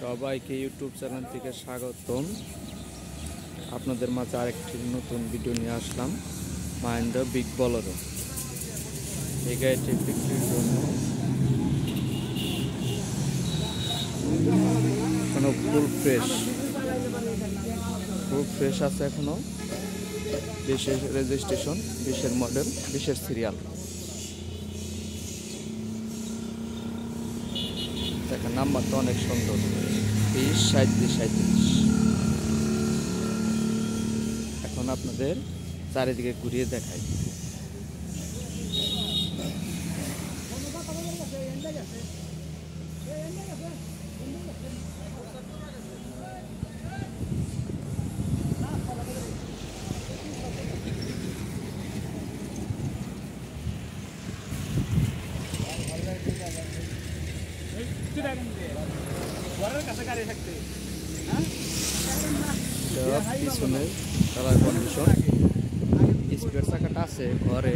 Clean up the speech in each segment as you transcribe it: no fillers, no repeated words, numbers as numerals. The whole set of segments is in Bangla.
সবাইকে ইউটিউব চ্যানেল থেকে স্বাগতম। আপনাদের মাঝে আরেকটি নতুন ভিডিও নিয়ে আসলাম। মাহিন্দ্র বিগ বোলেরো এই গাড়িটি বিক্রির জন্য এখনো ফুল ফ্রেশ আছে। এখনো 20-এর রেজিস্ট্রেশন, 20-এর মডেল, 20-এর সিরিয়াল। দেখেন নাম্বারটা অনেক সুন্দর, 20-37-37। এখন আপনাদের চারিদিকে ঘুরিয়ে দেখাই। পিছনের কালার কন্ডিশন, স্পেয়ার চাকাটা আছে ঘরে,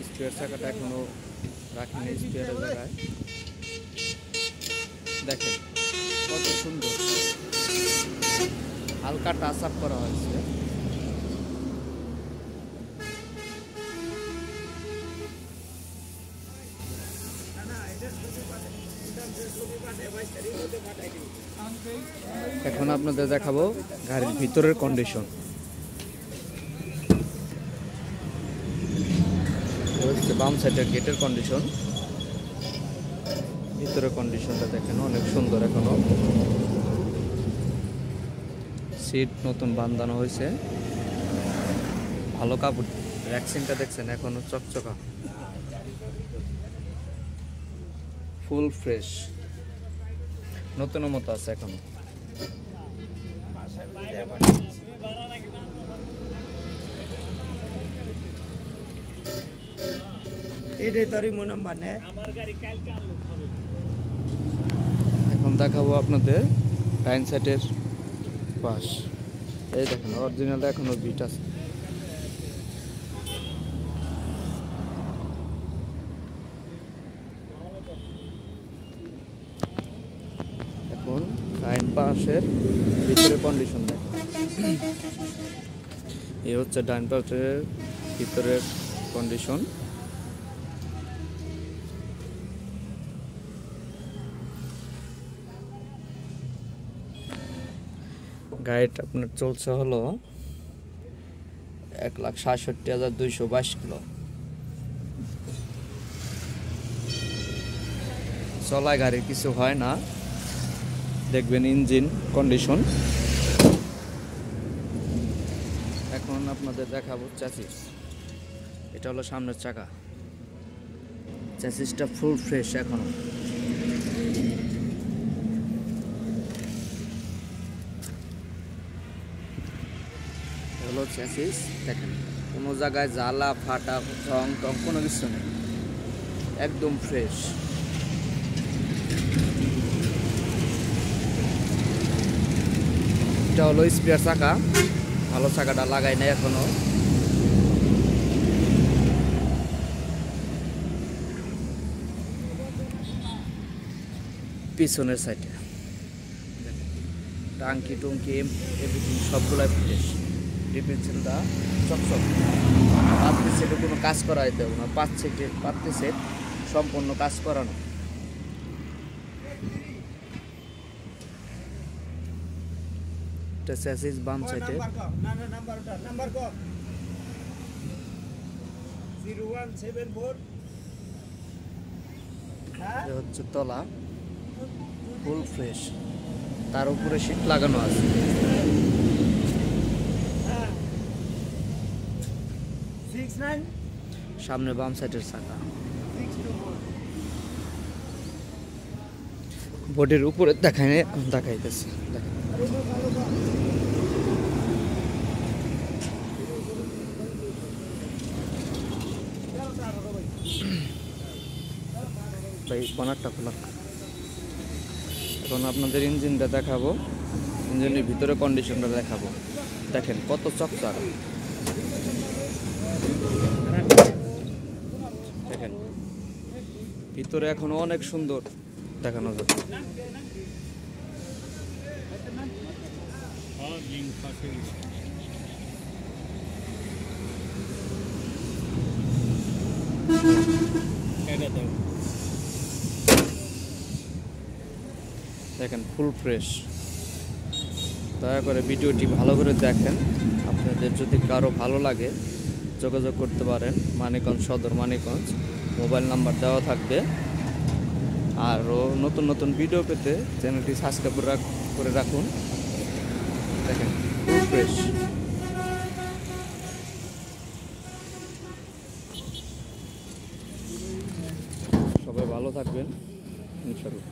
স্পেয়ার চাকাটা এখনো রাখিনি স্পেয়ারের জায়গায়। দেখেন কত সুন্দর, হালকা টাচ আপ করা হয়েছে। এখন আপনাদের দেখাবো গাড়ির ভিতরের কন্ডিশন। বাম সাইডের গেটের কন্ডিশন, ভিতরের কন্ডিশনটা দেখেন অনেক সুন্দর। এখনো সিট নতুন বাঁধানো হয়েছে, ভালো কাপড়। ভ্যাকসিনটা দেখছেন এখনো চকচকা, ফুল ফ্রেশ, নতুনের মতো আছে এখনো। এখন দেখাবো আপনাদের ডাইন সাইডের পাশ। এই দেখেন অরিজিনালটা এখনো বিট আছে। এখন ডাইন পাশের ভিতরের কন্ডিশন দেখেন। এই হচ্ছে ডাইন পাশের ভিতরের কন্ডিশন। গাড়িটা আপনার চলছে হলো 1,67,222 কিলো। চলায় গাড়ির কিছু হয় না। দেখবেন ইঞ্জিন কন্ডিশন। এখন আপনাদের দেখাবো চ্যাসিস। এটা হলো সামনের চাকা, চ্যাসিসটা ফুল ফ্রেশ এখনো। হলো চ্যাসিস, দেখেন কোনো জায়গায় জ্বালা ফাটা রং টং কোনো কিছু নেই, একদম ফ্রেশ। এটা হলো স্পেয়ার চাকা, ভালো চাকাটা লাগাই নাই এখনো। পিছনের সাইডে টাঙ্কি টুঙ্কি এভরিথিং সবগুলাই ফ্রেশ। ডিফেন্সিলটা চকচক, পাত্তি সেটে কোনো কাজ করা যেতে হবে না। পাত্তি সেট সম্পূর্ণ কাজ করানো। চ্যাসিস বাম সাইডে, হচ্ছে তলা ফুল ফ্রেশ, তার উপরে শীট লাগানো আছে। সামনে বাম সাইডের চাকা, বডির উপরে দেখাইতেছে। দেখেন ভাই বনারটা খোলা। এখন আপনাদের ইঞ্জিনটা দেখাবো, ইঞ্জিনের ভিতরে কন্ডিশনটা দেখাবো। দেখেন কত চকচক, দেখেন ভিতরে এখনো অনেক সুন্দর দেখানো যাচ্ছে। দেখেন ফুল ফ্রেশ। দয়া করে ভিডিওটি ভালো করে দেখেন। আপনাদের যদি কারো ভালো লাগে যোগাযোগ করতে পারেন। মানিকগঞ্জ সদর, মানিকগঞ্জ। মোবাইল নাম্বার দেওয়া থাকবে। আরও নতুন নতুন ভিডিও পেতে চ্যানেলটি সাবস্ক্রাইব করে রাখুন। দেখেন ফুল ফ্রেশ। সবাই ভালো থাকবেন ইনশাআল্লাহ।